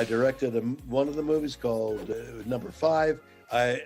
I directed one of the movies called Number Five. I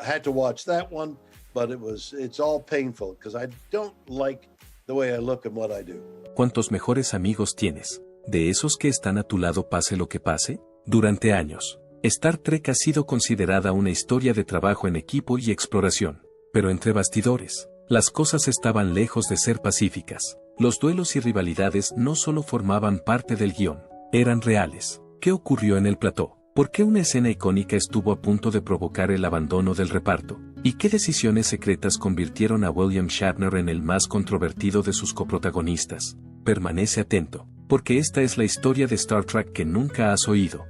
had to watch that one, but it's all painful because I don't like the way I look and what I do. ¿Cuántos mejores amigos tienes? ¿De esos que están a tu lado pase lo que pase? Durante años, Star Trek ha sido considerada una historia de trabajo en equipo y exploración. Pero entre bastidores, las cosas estaban lejos de ser pacíficas. Los duelos y rivalidades no solo formaban parte del guión, eran reales. ¿Qué ocurrió en el plató? ¿Por qué una escena icónica estuvo a punto de provocar el abandono del reparto? ¿Y qué decisiones secretas convirtieron a William Shatner en el más controvertido de sus coprotagonistas? Permanece atento, porque esta es la historia de Star Trek que nunca has oído.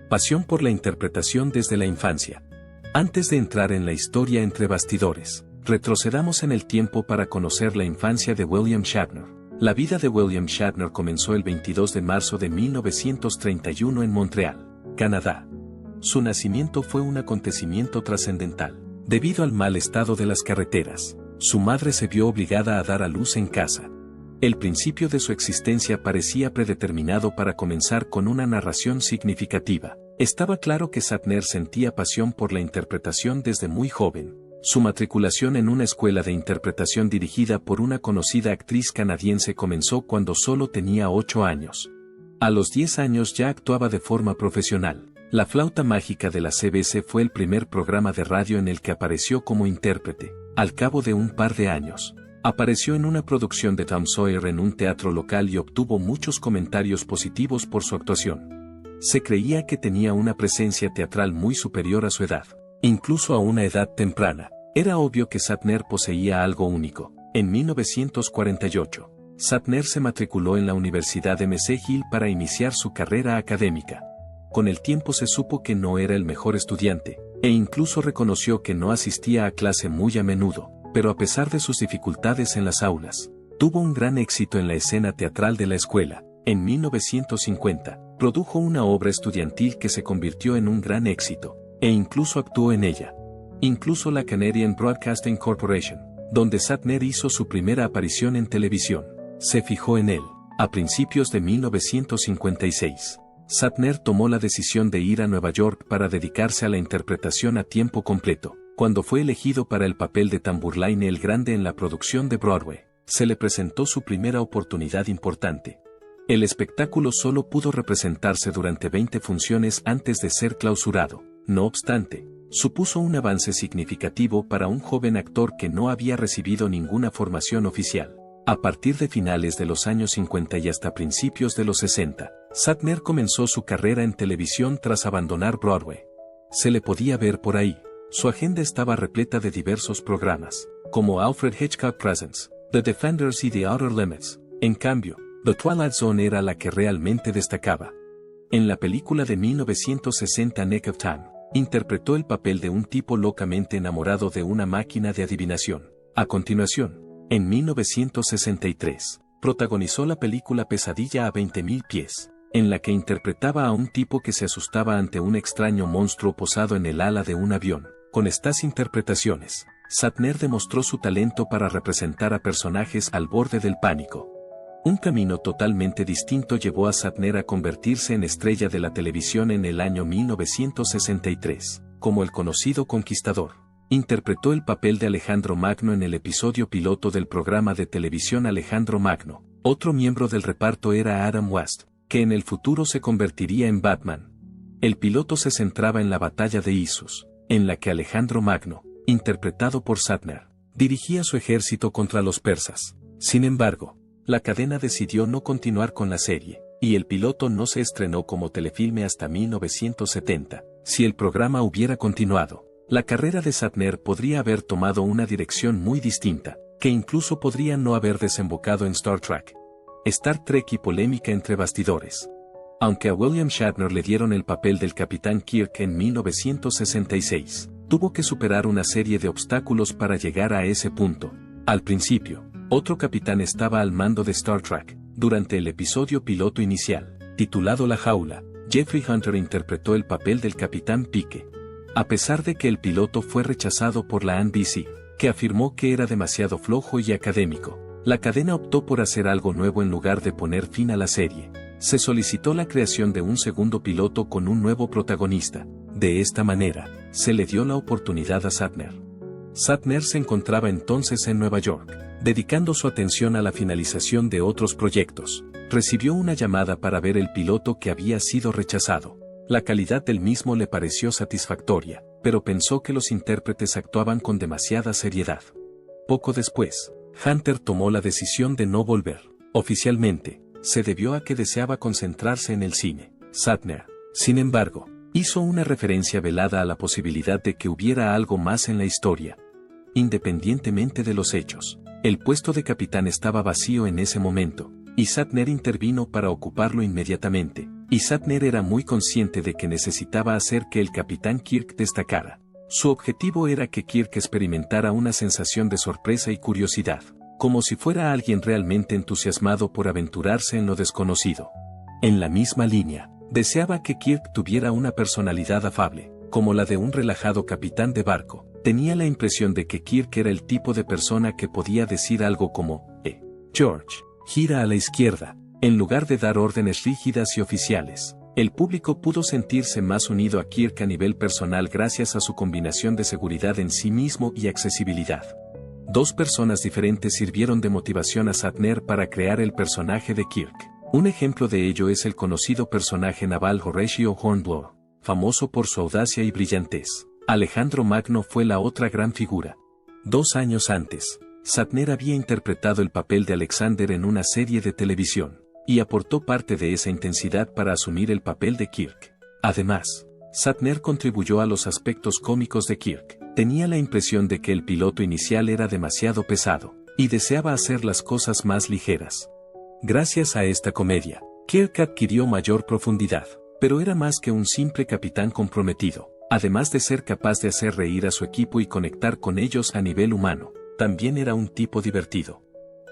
Pasión por la interpretación desde la infancia. Antes de entrar en la historia entre bastidores, retrocedamos en el tiempo para conocer la infancia de William Shatner. La vida de William Shatner comenzó el 22 de marzo de 1931 en Montreal, Canadá. Su nacimiento fue un acontecimiento trascendental. Debido al mal estado de las carreteras, su madre se vio obligada a dar a luz en casa. El principio de su existencia parecía predeterminado para comenzar con una narración significativa. Estaba claro que Shatner sentía pasión por la interpretación desde muy joven. Su matriculación en una escuela de interpretación dirigida por una conocida actriz canadiense comenzó cuando solo tenía 8 años. A los 10 años ya actuaba de forma profesional. La flauta mágica de la CBC fue el primer programa de radio en el que apareció como intérprete. Al cabo de un par de años, apareció en una producción de Tom Sawyer en un teatro local y obtuvo muchos comentarios positivos por su actuación. Se creía que tenía una presencia teatral muy superior a su edad, incluso a una edad temprana. Era obvio que Shatner poseía algo único. En 1948, Shatner se matriculó en la Universidad de McGill para iniciar su carrera académica. Con el tiempo se supo que no era el mejor estudiante, e incluso reconoció que no asistía a clase muy a menudo, pero a pesar de sus dificultades en las aulas, tuvo un gran éxito en la escena teatral de la escuela. En 1950, produjo una obra estudiantil que se convirtió en un gran éxito, e incluso actuó en ella. Incluso la Canadian Broadcasting Corporation, donde Shatner hizo su primera aparición en televisión, se fijó en él. A principios de 1956, Shatner tomó la decisión de ir a Nueva York para dedicarse a la interpretación a tiempo completo. Cuando fue elegido para el papel de Tambourline el Grande en la producción de Broadway, se le presentó su primera oportunidad importante. El espectáculo solo pudo representarse durante 20 funciones antes de ser clausurado. No obstante, supuso un avance significativo para un joven actor que no había recibido ninguna formación oficial. A partir de finales de los años 50 y hasta principios de los 60, Shatner comenzó su carrera en televisión tras abandonar Broadway. Se le podía ver por ahí. Su agenda estaba repleta de diversos programas, como Alfred Hitchcock Presents, The Defenders y The Outer Limits. En cambio, The Twilight Zone era la que realmente destacaba. En la película de 1960 Nick of Time, interpretó el papel de un tipo locamente enamorado de una máquina de adivinación. A continuación, en 1963, protagonizó la película Pesadilla a 20.000 pies, en la que interpretaba a un tipo que se asustaba ante un extraño monstruo posado en el ala de un avión. Con estas interpretaciones, Shatner demostró su talento para representar a personajes al borde del pánico. Un camino totalmente distinto llevó a Shatner a convertirse en estrella de la televisión en el año 1963, como el conocido Conquistador. Interpretó el papel de Alejandro Magno en el episodio piloto del programa de televisión Alejandro Magno. Otro miembro del reparto era Adam West, que en el futuro se convertiría en Batman. El piloto se centraba en la batalla de Issus, en la que Alejandro Magno, interpretado por Shatner, dirigía su ejército contra los persas. Sin embargo, la cadena decidió no continuar con la serie, y el piloto no se estrenó como telefilme hasta 1970. Si el programa hubiera continuado, la carrera de Shatner podría haber tomado una dirección muy distinta, que incluso podría no haber desembocado en Star Trek. Star Trek y polémica entre bastidores. Aunque a William Shatner le dieron el papel del Capitán Kirk en 1966, tuvo que superar una serie de obstáculos para llegar a ese punto. Al principio, otro capitán estaba al mando de Star Trek. Durante el episodio piloto inicial, titulado La Jaula, Jeffrey Hunter interpretó el papel del Capitán Pike. A pesar de que el piloto fue rechazado por la NBC, que afirmó que era demasiado flojo y académico, la cadena optó por hacer algo nuevo en lugar de poner fin a la serie. se solicitó la creación de un segundo piloto con un nuevo protagonista. De esta manera, se le dio la oportunidad a Shatner. Shatner se encontraba entonces en Nueva York, dedicando su atención a la finalización de otros proyectos. Recibió una llamada para ver el piloto que había sido rechazado. La calidad del mismo le pareció satisfactoria, pero pensó que los intérpretes actuaban con demasiada seriedad. Poco después, Hunter tomó la decisión de no volver. Oficialmente, se debió a que deseaba concentrarse en el cine. Shatner, sin embargo, hizo una referencia velada a la posibilidad de que hubiera algo más en la historia. Independientemente de los hechos, el puesto de capitán estaba vacío en ese momento, y Shatner intervino para ocuparlo inmediatamente, y Shatner era muy consciente de que necesitaba hacer que el capitán Kirk destacara. Su objetivo era que Kirk experimentara una sensación de sorpresa y curiosidad, como si fuera alguien realmente entusiasmado por aventurarse en lo desconocido. En la misma línea, deseaba que Kirk tuviera una personalidad afable, como la de un relajado capitán de barco. Tenía la impresión de que Kirk era el tipo de persona que podía decir algo como, George, gira a la izquierda, en lugar de dar órdenes rígidas y oficiales. El público pudo sentirse más unido a Kirk a nivel personal gracias a su combinación de seguridad en sí mismo y accesibilidad. Dos personas diferentes sirvieron de motivación a Shatner para crear el personaje de Kirk. Un ejemplo de ello es el conocido personaje naval Horatio Hornblower, famoso por su audacia y brillantez. Alejandro Magno fue la otra gran figura. 2 años antes, Shatner había interpretado el papel de Alexander en una serie de televisión, y aportó parte de esa intensidad para asumir el papel de Kirk. Además, Shatner contribuyó a los aspectos cómicos de Kirk. Tenía la impresión de que el piloto inicial era demasiado pesado, y deseaba hacer las cosas más ligeras. Gracias a esta comedia, Kirk adquirió mayor profundidad, pero era más que un simple capitán comprometido. Además de ser capaz de hacer reír a su equipo y conectar con ellos a nivel humano, también era un tipo divertido.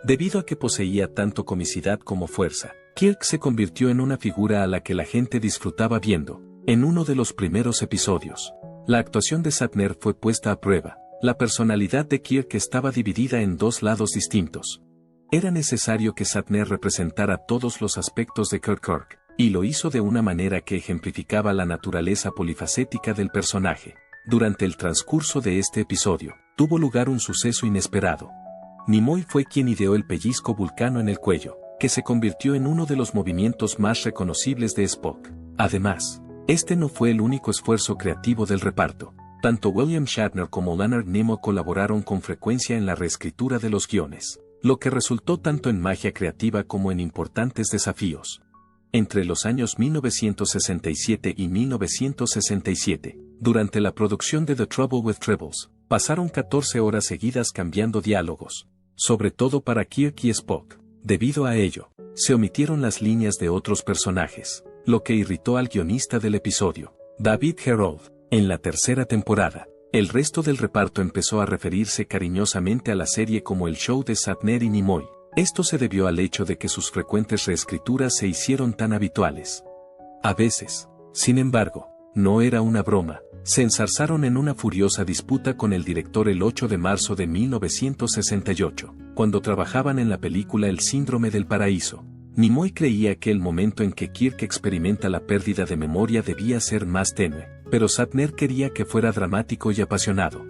Debido a que poseía tanto comicidad como fuerza, Kirk se convirtió en una figura a la que la gente disfrutaba viendo. En uno de los primeros episodios, la actuación de Shatner fue puesta a prueba. La personalidad de Kirk estaba dividida en 2 lados distintos. Era necesario que Shatner representara todos los aspectos de Kirk, y lo hizo de una manera que ejemplificaba la naturaleza polifacética del personaje. Durante el transcurso de este episodio, tuvo lugar un suceso inesperado. Nimoy fue quien ideó el pellizco vulcano en el cuello, que se convirtió en uno de los movimientos más reconocibles de Spock. Además, este no fue el único esfuerzo creativo del reparto. Tanto William Shatner como Leonard Nimoy colaboraron con frecuencia en la reescritura de los guiones, lo que resultó tanto en magia creativa como en importantes desafíos. Entre los años 1967 y 1967, durante la producción de The Trouble with Tribbles, pasaron 14 horas seguidas cambiando diálogos, sobre todo para Kirk y Spock. Debido a ello, se omitieron las líneas de otros personajes, lo que irritó al guionista del episodio, David Herold. En la tercera temporada, el resto del reparto empezó a referirse cariñosamente a la serie como el show de Shatner y Nimoy. Esto se debió al hecho de que sus frecuentes reescrituras se hicieron tan habituales. A veces, sin embargo, no era una broma, se enzarzaron en una furiosa disputa con el director el 8 de marzo de 1968, cuando trabajaban en la película El síndrome del paraíso. Nimoy creía que el momento en que Kirk experimenta la pérdida de memoria debía ser más tenue, pero Shatner quería que fuera dramático y apasionado.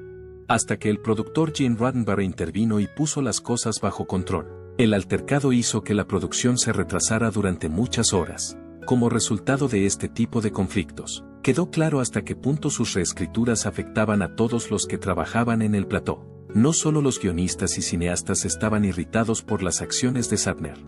Hasta que el productor Gene Roddenberry intervino y puso las cosas bajo control. El altercado hizo que la producción se retrasara durante muchas horas. Como resultado de este tipo de conflictos, quedó claro hasta qué punto sus reescrituras afectaban a todos los que trabajaban en el plató. No solo los guionistas y cineastas estaban irritados por las acciones de Shatner.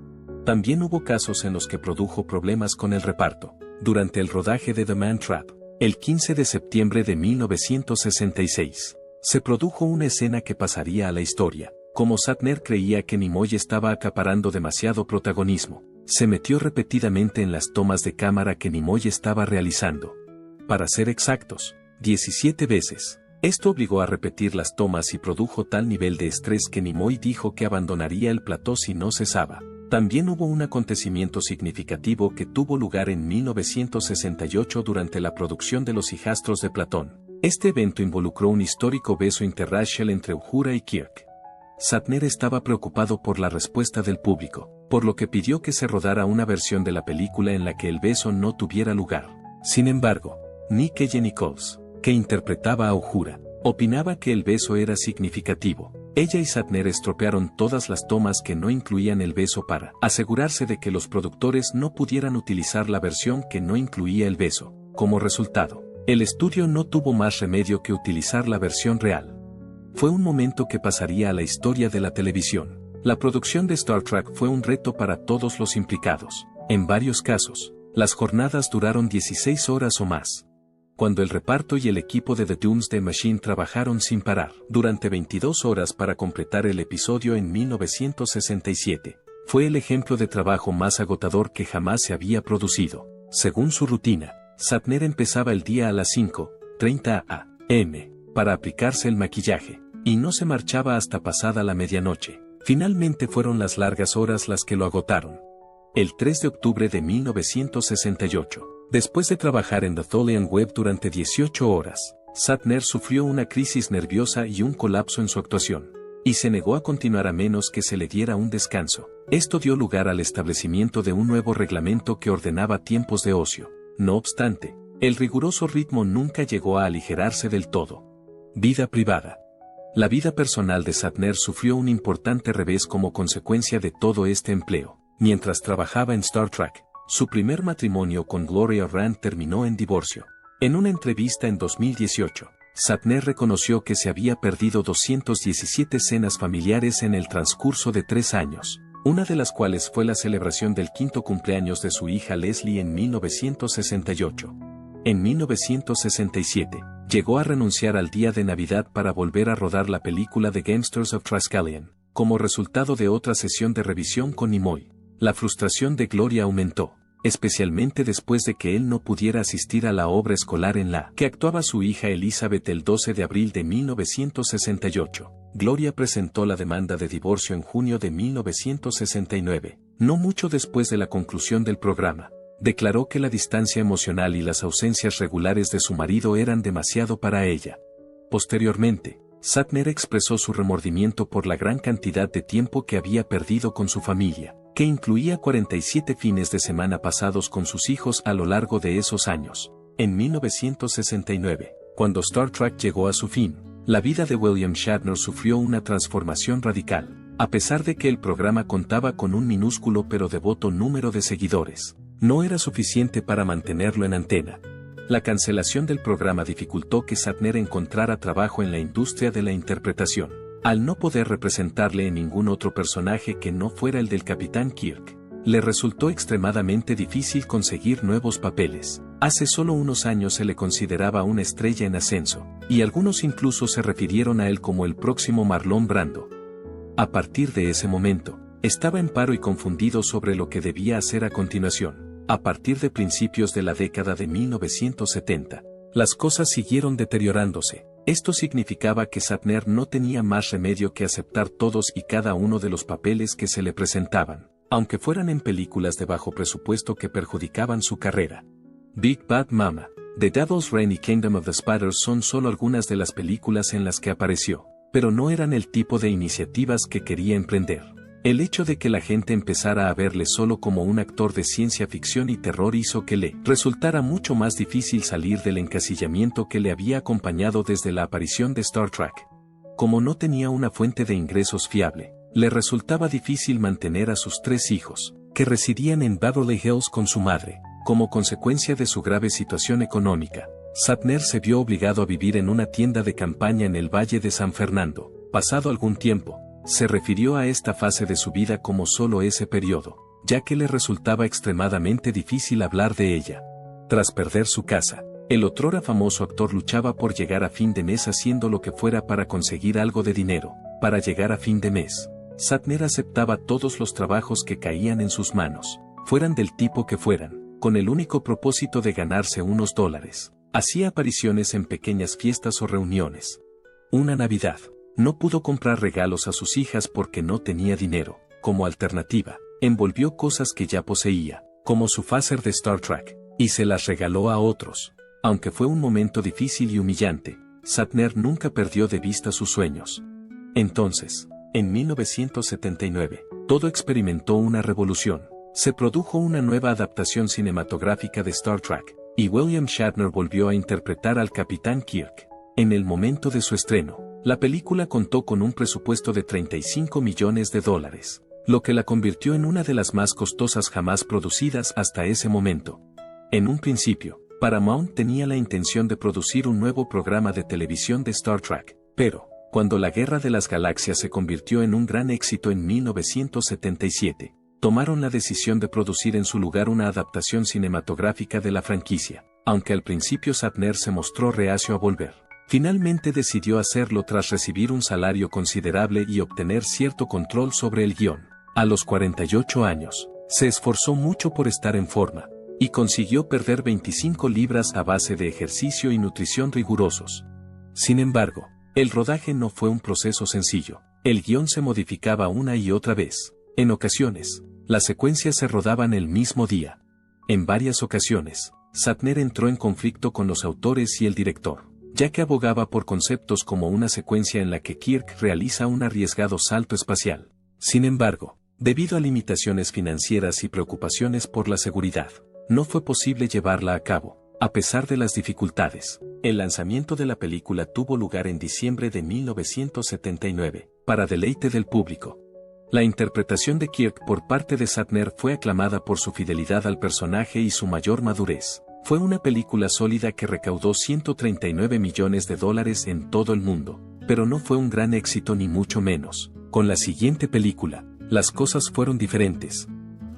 También hubo casos en los que produjo problemas con el reparto. Durante el rodaje de The Man Trap, el 15 de septiembre de 1966, se produjo una escena que pasaría a la historia. Como Shatner creía que Nimoy estaba acaparando demasiado protagonismo, se metió repetidamente en las tomas de cámara que Nimoy estaba realizando. Para ser exactos, 17 veces. Esto obligó a repetir las tomas y produjo tal nivel de estrés que Nimoy dijo que abandonaría el plató si no cesaba. También hubo un acontecimiento significativo que tuvo lugar en 1968 durante la producción de Los hijastros de Platón. Este evento involucró un histórico beso interracial entre Uhura y Kirk. Shatner estaba preocupado por la respuesta del público, por lo que pidió que se rodara una versión de la película en la que el beso no tuviera lugar. Sin embargo, Nick Nichols, que interpretaba a Uhura, opinaba que el beso era significativo. Ella y Shatner estropearon todas las tomas que no incluían el beso para asegurarse de que los productores no pudieran utilizar la versión que no incluía el beso. Como resultado, el estudio no tuvo más remedio que utilizar la versión real. Fue un momento que pasaría a la historia de la televisión. La producción de Star Trek fue un reto para todos los implicados. En varios casos, las jornadas duraron 16 horas o más. Cuando el reparto y el equipo de The Doomsday Machine trabajaron sin parar durante 22 horas para completar el episodio en 1967, fue el ejemplo de trabajo más agotador que jamás se había producido. Según su rutina, Shatner empezaba el día a las 5:30 a.m. para aplicarse el maquillaje, y no se marchaba hasta pasada la medianoche. Finalmente fueron las largas horas las que lo agotaron. El 3 de octubre de 1968, después de trabajar en The Tholian Web durante 18 horas, Shatner sufrió una crisis nerviosa y un colapso en su actuación, y se negó a continuar a menos que se le diera un descanso. Esto dio lugar al establecimiento de un nuevo reglamento que ordenaba tiempos de ocio. No obstante, el riguroso ritmo nunca llegó a aligerarse del todo. Vida privada. La vida personal de Shatner sufrió un importante revés como consecuencia de todo este empleo. Mientras trabajaba en Star Trek, su primer matrimonio con Gloria Rand terminó en divorcio. En una entrevista en 2018, Shatner reconoció que se había perdido 217 cenas familiares en el transcurso de 3 años, una de las cuales fue la celebración del 5º cumpleaños de su hija Leslie en 1968. En 1967, llegó a renunciar al día de Navidad para volver a rodar la película The Gamesters of Triskelion, como resultado de otra sesión de revisión con Nimoy. La frustración de Gloria aumentó, especialmente después de que él no pudiera asistir a la obra escolar en la que actuaba su hija Elizabeth el 12 de abril de 1968. Gloria presentó la demanda de divorcio en junio de 1969, no mucho después de la conclusión del programa. Declaró que la distancia emocional y las ausencias regulares de su marido eran demasiado para ella. Posteriormente, Shatner expresó su remordimiento por la gran cantidad de tiempo que había perdido con su familia, que incluía 47 fines de semana pasados con sus hijos a lo largo de esos años. En 1969, cuando Star Trek llegó a su fin, la vida de William Shatner sufrió una transformación radical. A pesar de que el programa contaba con un minúsculo pero devoto número de seguidores, no era suficiente para mantenerlo en antena. La cancelación del programa dificultó que Shatner encontrara trabajo en la industria de la interpretación, al no poder representarle en ningún otro personaje que no fuera el del Capitán Kirk. Le resultó extremadamente difícil conseguir nuevos papeles. Hace solo unos años se le consideraba una estrella en ascenso, y algunos incluso se refirieron a él como el próximo Marlon Brando. A partir de ese momento, estaba en paro y confundido sobre lo que debía hacer a continuación. A partir de principios de la década de 1970, las cosas siguieron deteriorándose. Esto significaba que Shatner no tenía más remedio que aceptar todos y cada uno de los papeles que se le presentaban, aunque fueran en películas de bajo presupuesto que perjudicaban su carrera. Big Bad Mama, The Devil's Reign y Kingdom of the Spiders son solo algunas de las películas en las que apareció, pero no eran el tipo de iniciativas que quería emprender. El hecho de que la gente empezara a verle solo como un actor de ciencia ficción y terror hizo que le resultara mucho más difícil salir del encasillamiento que le había acompañado desde la aparición de Star Trek. Como no tenía una fuente de ingresos fiable, le resultaba difícil mantener a sus 3 hijos, que residían en Beverly Hills con su madre. Como consecuencia de su grave situación económica, Shatner se vio obligado a vivir en una tienda de campaña en el Valle de San Fernando. Pasado algún tiempo, se refirió a esta fase de su vida como solo ese periodo, ya que le resultaba extremadamente difícil hablar de ella. Tras perder su casa, el otrora famoso actor luchaba por llegar a fin de mes haciendo lo que fuera para conseguir algo de dinero. Para llegar a fin de mes, Shatner aceptaba todos los trabajos que caían en sus manos, fueran del tipo que fueran, con el único propósito de ganarse unos dólares. Hacía apariciones en pequeñas fiestas o reuniones. Una Navidad, no pudo comprar regalos a sus hijas porque no tenía dinero. Como alternativa, envolvió cosas que ya poseía, como su phaser de Star Trek, y se las regaló a otros. Aunque fue un momento difícil y humillante, Shatner nunca perdió de vista sus sueños. Entonces, En 1979, todo experimentó una revolución. Se produjo una nueva adaptación cinematográfica de Star Trek, y William Shatner volvió a interpretar al Capitán Kirk. En el momento de su estreno, la película contó con un presupuesto de $35 millones, lo que la convirtió en una de las más costosas jamás producidas hasta ese momento. En un principio, Paramount tenía la intención de producir un nuevo programa de televisión de Star Trek, pero, cuando la Guerra de las Galaxias se convirtió en un gran éxito en 1977, tomaron la decisión de producir en su lugar una adaptación cinematográfica de la franquicia, aunque al principio Shatner se mostró reacio a volver. Finalmente decidió hacerlo tras recibir un salario considerable y obtener cierto control sobre el guión. A los 48 años, se esforzó mucho por estar en forma, y consiguió perder 25 libras a base de ejercicio y nutrición rigurosos. Sin embargo, el rodaje no fue un proceso sencillo. El guión se modificaba una y otra vez. En ocasiones, las secuencias se rodaban el mismo día. En varias ocasiones, Shatner entró en conflicto con los autores y el director, ya que abogaba por conceptos como una secuencia en la que Kirk realiza un arriesgado salto espacial. Sin embargo, debido a limitaciones financieras y preocupaciones por la seguridad, no fue posible llevarla a cabo. A pesar de las dificultades, el lanzamiento de la película tuvo lugar en diciembre de 1979, para deleite del público. La interpretación de Kirk por parte de Shatner fue aclamada por su fidelidad al personaje y su mayor madurez. Fue una película sólida que recaudó $139 millones en todo el mundo, pero no fue un gran éxito ni mucho menos. Con la siguiente película, las cosas fueron diferentes.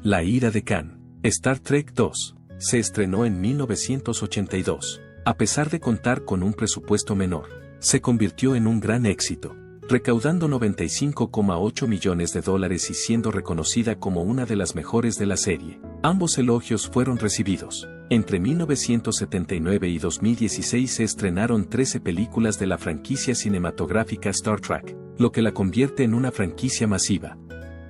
La ira de Khan, Star Trek II, se estrenó en 1982. A pesar de contar con un presupuesto menor, se convirtió en un gran éxito, recaudando $95,8 millones y siendo reconocida como una de las mejores de la serie. Ambos elogios fueron recibidos. Entre 1979 y 2016 se estrenaron 13 películas de la franquicia cinematográfica Star Trek, lo que la convierte en una franquicia masiva.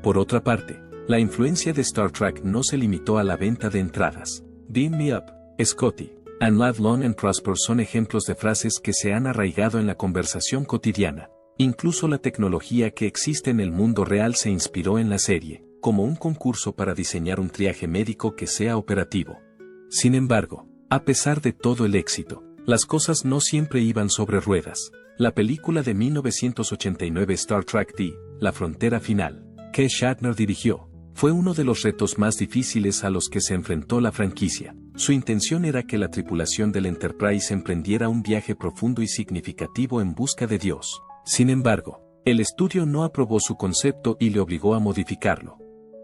Por otra parte, la influencia de Star Trek no se limitó a la venta de entradas. Beam me up, Scotty, and live long and prosper son ejemplos de frases que se han arraigado en la conversación cotidiana. Incluso la tecnología que existe en el mundo real se inspiró en la serie, como un concurso para diseñar un triaje médico que sea operativo. Sin embargo, a pesar de todo el éxito, las cosas no siempre iban sobre ruedas. La película de 1989 Star Trek D, La Frontera Final, que Shatner dirigió, fue uno de los retos más difíciles a los que se enfrentó la franquicia. Su intención era que la tripulación del Enterprise emprendiera un viaje profundo y significativo en busca de Dios. Sin embargo, el estudio no aprobó su concepto y le obligó a modificarlo.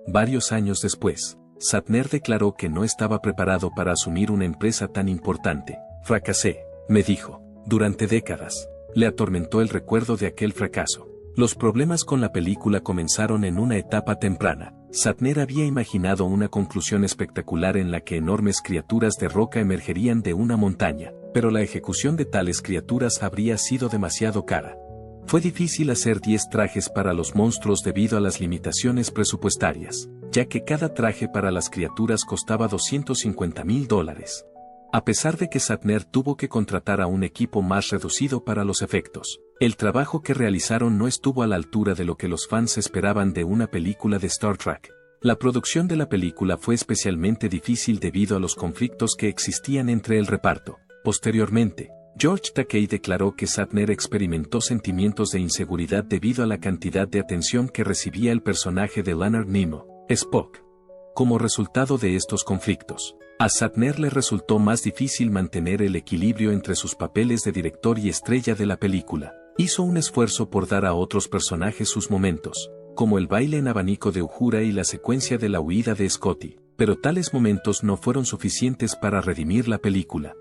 Varios años después, Shatner declaró que no estaba preparado para asumir una empresa tan importante. Fracasé, me dijo. Durante décadas, le atormentó el recuerdo de aquel fracaso. Los problemas con la película comenzaron en una etapa temprana. Shatner había imaginado una conclusión espectacular en la que enormes criaturas de roca emergerían de una montaña, pero la ejecución de tales criaturas habría sido demasiado cara. Fue difícil hacer 10 trajes para los monstruos debido a las limitaciones presupuestarias, ya que cada traje para las criaturas costaba $250,000. A pesar de que Shatner tuvo que contratar a un equipo más reducido para los efectos, el trabajo que realizaron no estuvo a la altura de lo que los fans esperaban de una película de Star Trek. La producción de la película fue especialmente difícil debido a los conflictos que existían entre el reparto. Posteriormente, George Takei declaró que Shatner experimentó sentimientos de inseguridad debido a la cantidad de atención que recibía el personaje de Leonard Nimoy, Spock. Como resultado de estos conflictos, a Shatner le resultó más difícil mantener el equilibrio entre sus papeles de director y estrella de la película. Hizo un esfuerzo por dar a otros personajes sus momentos, como el baile en abanico de Uhura y la secuencia de la huida de Scotty, pero tales momentos no fueron suficientes para redimir la película.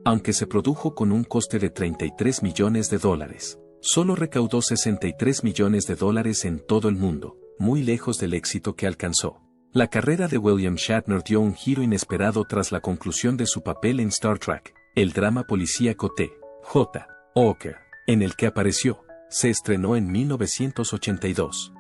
Aunque se produjo con un coste de $33 millones, solo recaudó $63 millones en todo el mundo, muy lejos del éxito que alcanzó. La carrera de William Shatner dio un giro inesperado tras la conclusión de su papel en Star Trek, el drama policíaco T.J. Hooker, en el que apareció, se estrenó en 1982.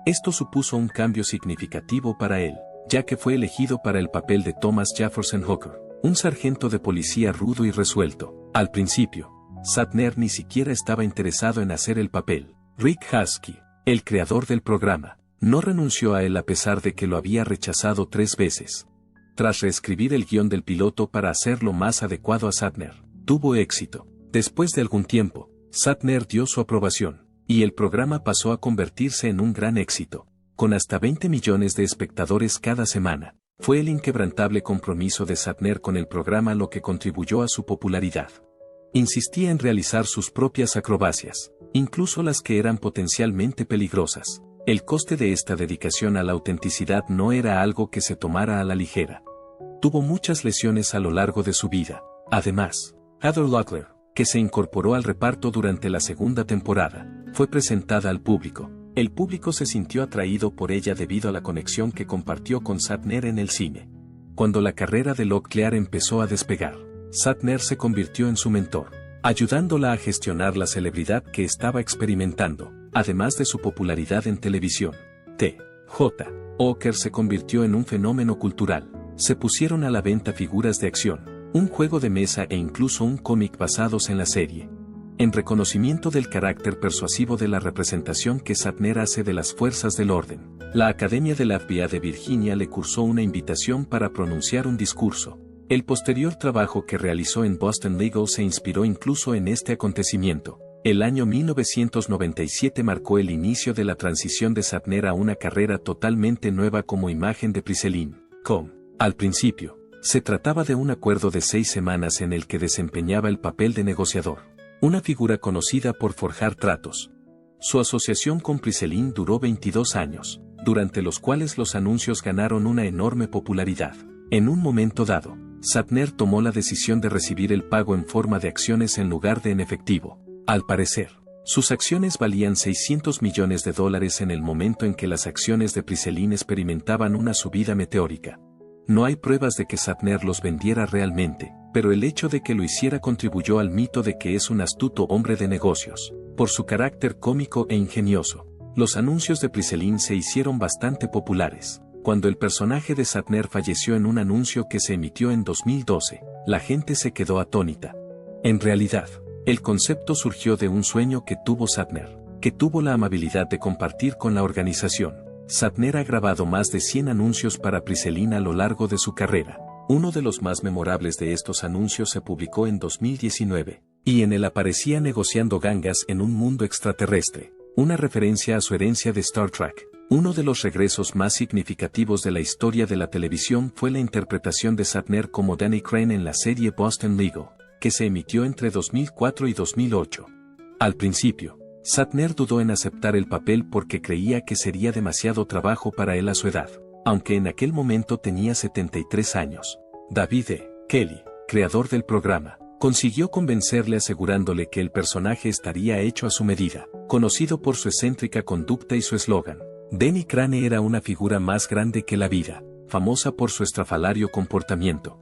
Esto supuso un cambio significativo para él, ya que fue elegido para el papel de Thomas Jefferson Hooker, un sargento de policía rudo y resuelto. Al principio, Shatner ni siquiera estaba interesado en hacer el papel. Rick Husky, el creador del programa, no renunció a él a pesar de que lo había rechazado 3 veces. Tras reescribir el guión del piloto para hacerlo más adecuado a Shatner, tuvo éxito. Después de algún tiempo, Shatner dio su aprobación, y el programa pasó a convertirse en un gran éxito, con hasta 20 millones de espectadores cada semana. Fue el inquebrantable compromiso de Shatner con el programa lo que contribuyó a su popularidad. Insistía en realizar sus propias acrobacias, incluso las que eran potencialmente peligrosas. El coste de esta dedicación a la autenticidad no era algo que se tomara a la ligera. Tuvo muchas lesiones a lo largo de su vida. Además, Heather Locklear, que se incorporó al reparto durante la segunda temporada, fue presentada al público. El público se sintió atraído por ella debido a la conexión que compartió con Shatner en el cine. Cuando la carrera de Locklear empezó a despegar, Shatner se convirtió en su mentor, ayudándola a gestionar la celebridad que estaba experimentando. Además de su popularidad en televisión, T.J. Oker se convirtió en un fenómeno cultural. Se pusieron a la venta figuras de acción, un juego de mesa e incluso un cómic basados en la serie. En reconocimiento del carácter persuasivo de la representación que Shatner hace de las fuerzas del orden, la Academia de la FBI de Virginia le cursó una invitación para pronunciar un discurso. El posterior trabajo que realizó en Boston Legal se inspiró incluso en este acontecimiento. El año 1997 marcó el inicio de la transición de Shatner a una carrera totalmente nueva como imagen de Priceline.com. Al principio, se trataba de un acuerdo de 6 semanas en el que desempeñaba el papel de negociador, una figura conocida por forjar tratos. Su asociación con Priceline duró 22 años, durante los cuales los anuncios ganaron una enorme popularidad. En un momento dado, Shatner tomó la decisión de recibir el pago en forma de acciones en lugar de en efectivo. Al parecer, sus acciones valían $600 millones en el momento en que las acciones de Priceline experimentaban una subida meteórica. No hay pruebas de que Shatner los vendiera realmente, pero el hecho de que lo hiciera contribuyó al mito de que es un astuto hombre de negocios. Por su carácter cómico e ingenioso, los anuncios de Priceline se hicieron bastante populares. Cuando el personaje de Shatner falleció en un anuncio que se emitió en 2012, la gente se quedó atónita. En realidad, el concepto surgió de un sueño que tuvo Shatner, que tuvo la amabilidad de compartir con la organización. Shatner ha grabado más de 100 anuncios para Priceline a lo largo de su carrera. Uno de los más memorables de estos anuncios se publicó en 2019, y en él aparecía negociando gangas en un mundo extraterrestre, una referencia a su herencia de Star Trek. Uno de los regresos más significativos de la historia de la televisión fue la interpretación de Shatner como Danny Crane en la serie Boston Legal, que se emitió entre 2004 y 2008. Al principio, Shatner dudó en aceptar el papel porque creía que sería demasiado trabajo para él a su edad, aunque en aquel momento tenía 73 años. David E. Kelley, creador del programa, consiguió convencerle asegurándole que el personaje estaría hecho a su medida, conocido por su excéntrica conducta y su eslogan. Danny Crane era una figura más grande que la vida, famosa por su estrafalario comportamiento.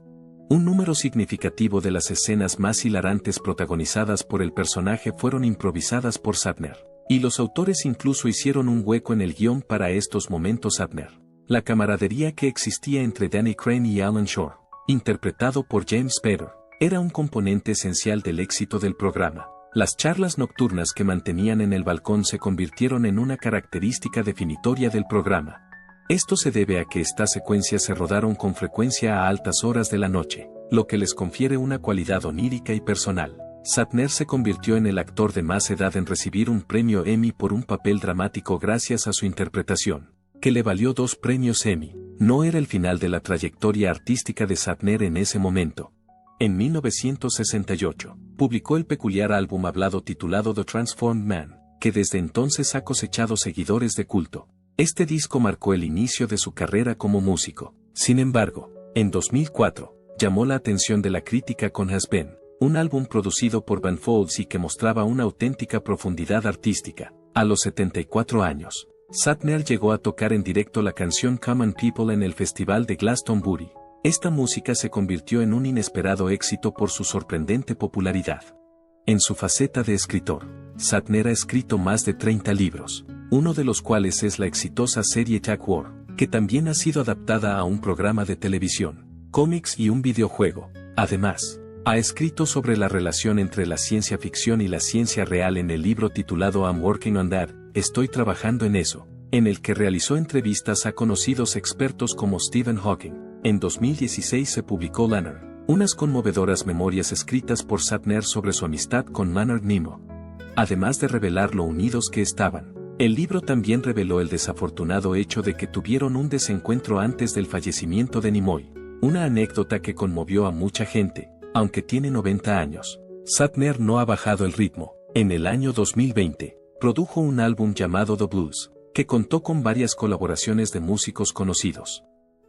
Un número significativo de las escenas más hilarantes protagonizadas por el personaje fueron improvisadas por Shatner, y los autores incluso hicieron un hueco en el guión para estos momentos Shatner. La camaradería que existía entre Danny Crane y Alan Shore, interpretado por James Spader, era un componente esencial del éxito del programa. Las charlas nocturnas que mantenían en el balcón se convirtieron en una característica definitoria del programa. Esto se debe a que estas secuencias se rodaron con frecuencia a altas horas de la noche, lo que les confiere una cualidad onírica y personal. Shatner se convirtió en el actor de más edad en recibir un premio Emmy por un papel dramático gracias a su interpretación, que le valió 2 premios Emmy. No era el final de la trayectoria artística de Shatner en ese momento. En 1968, publicó el peculiar álbum hablado titulado The Transformed Man, que desde entonces ha cosechado seguidores de culto. Este disco marcó el inicio de su carrera como músico. Sin embargo, en 2004, llamó la atención de la crítica con Has Been, un álbum producido por Ben Folds y que mostraba una auténtica profundidad artística. A los 74 años, Shatner llegó a tocar en directo la canción Common People en el Festival de Glastonbury. Esta música se convirtió en un inesperado éxito por su sorprendente popularidad. En su faceta de escritor, Shatner ha escrito más de 30 libros, uno de los cuales es la exitosa serie Jack War, que también ha sido adaptada a un programa de televisión, cómics y un videojuego. Además, ha escrito sobre la relación entre la ciencia ficción y la ciencia real en el libro titulado I'm Working on That, estoy trabajando en eso, en el que realizó entrevistas a conocidos expertos como Stephen Hawking. En 2016 se publicó Leonard, unas conmovedoras memorias escritas por Shatner sobre su amistad con Leonard Nimoy. Además de revelar lo unidos que estaban, el libro también reveló el desafortunado hecho de que tuvieron un desencuentro antes del fallecimiento de Nimoy, una anécdota que conmovió a mucha gente, aunque tiene 90 años. Shatner no ha bajado el ritmo. En el año 2020, produjo un álbum llamado The Blues, que contó con varias colaboraciones de músicos conocidos.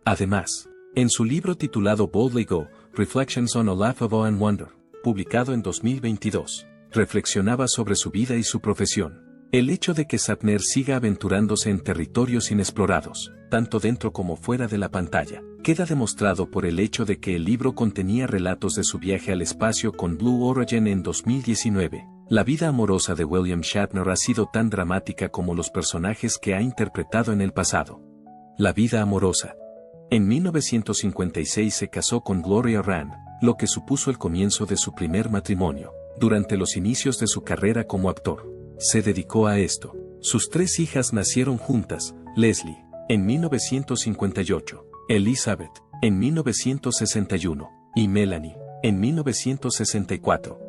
Además, en su libro titulado Boldly Go, Reflections on a Life of Awe and Wonder, publicado en 2022, reflexionaba sobre su vida y su profesión. El hecho de que Shatner siga aventurándose en territorios inexplorados, tanto dentro como fuera de la pantalla, queda demostrado por el hecho de que el libro contenía relatos de su viaje al espacio con Blue Origin en 2019. La vida amorosa de William Shatner ha sido tan dramática como los personajes que ha interpretado en el pasado. La vida amorosa. En 1956 se casó con Gloria Rand, lo que supuso el comienzo de su primer matrimonio. Durante los inicios de su carrera como actor, se dedicó a esto. Sus 3 hijas nacieron juntas: Leslie, en 1958, Elizabeth, en 1961, y Melanie, en 1964.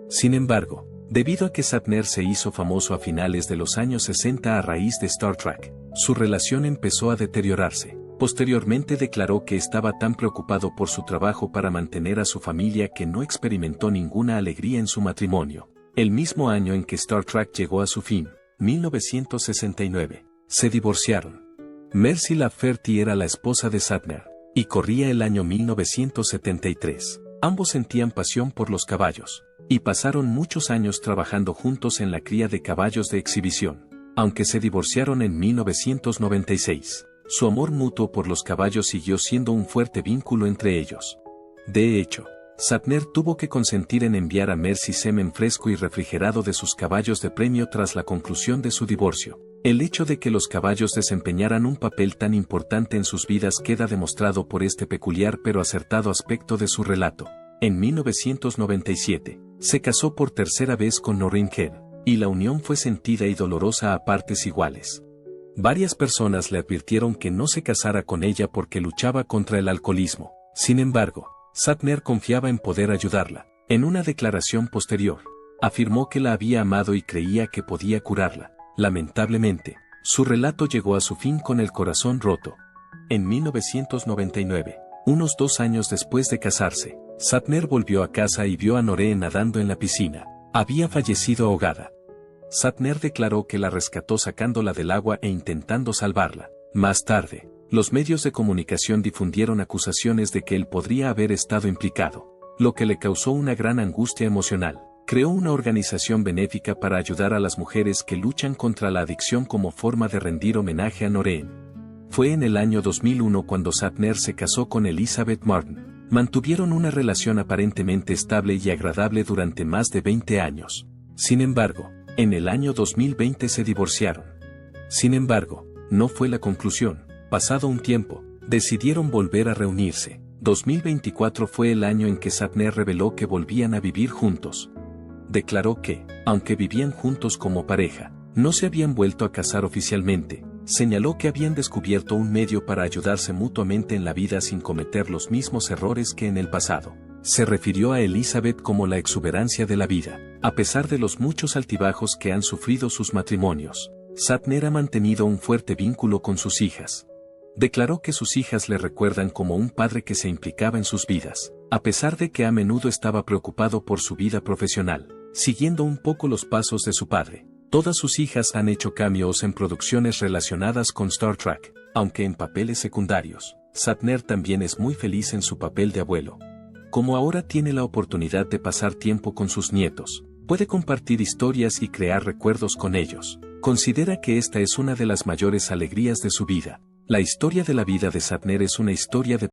Sin embargo, debido a que Shatner se hizo famoso a finales de los años 60 a raíz de Star Trek, su relación empezó a deteriorarse. Posteriormente declaró que estaba tan preocupado por su trabajo para mantener a su familia que no experimentó ninguna alegría en su matrimonio. El mismo año en que Star Trek llegó a su fin, 1969, se divorciaron. Mercy Lafferty era la esposa de Shatner, y corría el año 1973. Ambos sentían pasión por los caballos, y pasaron muchos años trabajando juntos en la cría de caballos de exhibición. Aunque se divorciaron en 1996, su amor mutuo por los caballos siguió siendo un fuerte vínculo entre ellos. De hecho, Shatner tuvo que consentir en enviar a Mercy semen fresco y refrigerado de sus caballos de premio tras la conclusión de su divorcio. El hecho de que los caballos desempeñaran un papel tan importante en sus vidas queda demostrado por este peculiar pero acertado aspecto de su relato. En 1997, se casó por tercera vez con Noreen Head, y la unión fue sentida y dolorosa a partes iguales. Varias personas le advirtieron que no se casara con ella porque luchaba contra el alcoholismo. Sin embargo, Shatner confiaba en poder ayudarla. En una declaración posterior, afirmó que la había amado y creía que podía curarla. Lamentablemente, su relato llegó a su fin con el corazón roto. En 1999, unos 2 años después de casarse, Shatner volvió a casa y vio a Noreen nadando en la piscina. Había fallecido ahogada. Shatner declaró que la rescató sacándola del agua e intentando salvarla. Más tarde, los medios de comunicación difundieron acusaciones de que él podría haber estado implicado, lo que le causó una gran angustia emocional. Creó una organización benéfica para ayudar a las mujeres que luchan contra la adicción como forma de rendir homenaje a Noreen. Fue en el año 2001 cuando Shatner se casó con Elizabeth Martin. Mantuvieron una relación aparentemente estable y agradable durante más de 20 años. Sin embargo, en el año 2020 se divorciaron. Sin embargo, no fue la conclusión. Pasado un tiempo, decidieron volver a reunirse. 2024 fue el año en que Shatner reveló que volvían a vivir juntos. Declaró que, aunque vivían juntos como pareja, no se habían vuelto a casar oficialmente. Señaló que habían descubierto un medio para ayudarse mutuamente en la vida sin cometer los mismos errores que en el pasado. Se refirió a Elizabeth como la exuberancia de la vida. A pesar de los muchos altibajos que han sufrido sus matrimonios, Shatner ha mantenido un fuerte vínculo con sus hijas. Declaró que sus hijas le recuerdan como un padre que se implicaba en sus vidas, a pesar de que a menudo estaba preocupado por su vida profesional, siguiendo un poco los pasos de su padre. Todas sus hijas han hecho cameos en producciones relacionadas con Star Trek, aunque en papeles secundarios. Shatner también es muy feliz en su papel de abuelo. Como ahora tiene la oportunidad de pasar tiempo con sus nietos, puede compartir historias y crear recuerdos con ellos. Considera que esta es una de las mayores alegrías de su vida. La historia de la vida de Shatner es una historia de